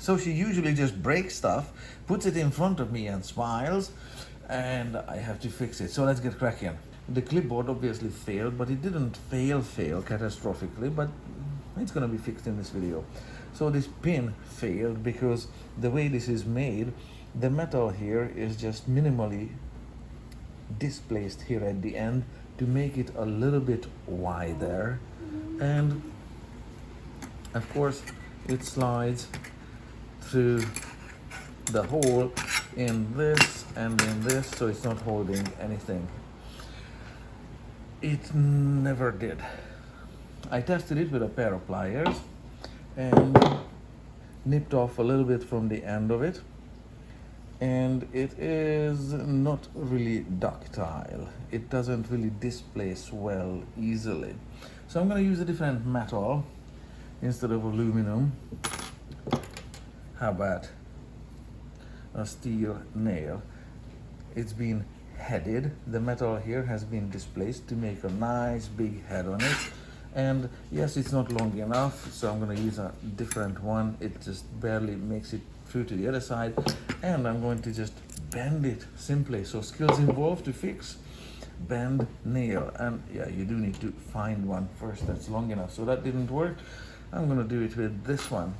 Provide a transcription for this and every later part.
So she usually just breaks stuff, puts it in front of me and smiles, and I have to fix it. So let's get cracking. The clipboard obviously failed, but it didn't fail catastrophically, but it's gonna be fixed in this video. So this pin failed because the way this is made, the metal here is just minimally displaced here at the end to make it a little bit wider, and of course it slides through the hole in this and in this, so it's not holding anything. It never did. I tested it with a pair of pliers and nipped off a little bit from the end of it, and it is not really ductile. It doesn't really displace well easily. So I'm going to use a different metal instead of aluminum. How about a steel nail? It's been headed. The metal here has been displaced to make a nice big head on it. And yes, it's not long enough, so I'm going to use a different one. It just barely makes it through to the other side, and I'm going to just bend it simply. So skills involved to fix, bend, nail, and yeah, you do need to find one first that's long enough. So that didn't work. I'm going to do it with this one.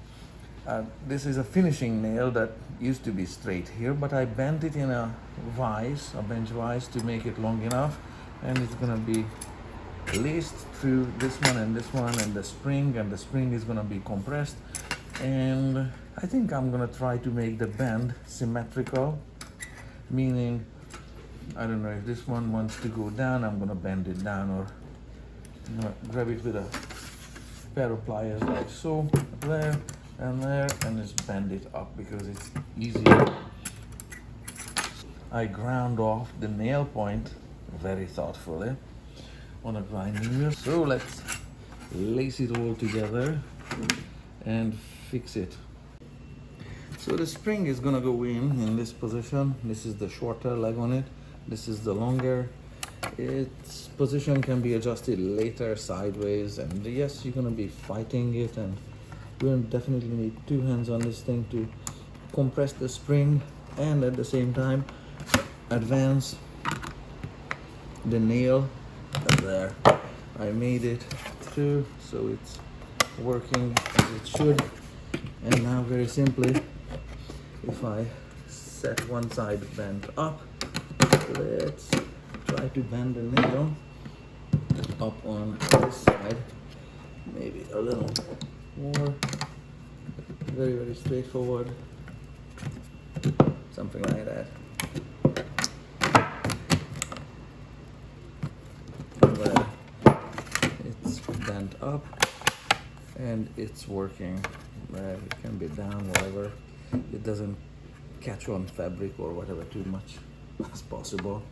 This is a finishing nail that used to be straight here, but I bent it in a vise, a bench vise, to make it long enough, and it's going to be laced through this one and the spring is going to be compressed. And I think I'm going to try to make the bend symmetrical, meaning I don't know, if this one wants to go down, I'm going to bend it down, or I'm going to grab it with a pair of pliers like so, there, and just bend it up because it's easier. I ground off the nail point very thoughtfully on a grinding wheel. So let's lace it all together and fix it. So the spring is gonna go in this position. This is the shorter leg on it. This is the longer. Its position can be adjusted later sideways, and yes, you're gonna be fighting it, and we'll definitely need two hands on this thing to compress the spring and at the same time advance the nail. There, I made it through, so it's working as it should. And now, very simply, if I set one side bent up, let's try to bend the nail up on this side, maybe a little more. Very, very straightforward, something like that. It's bent up and it's working. It can be down, whatever. It doesn't catch on fabric or whatever too much as possible.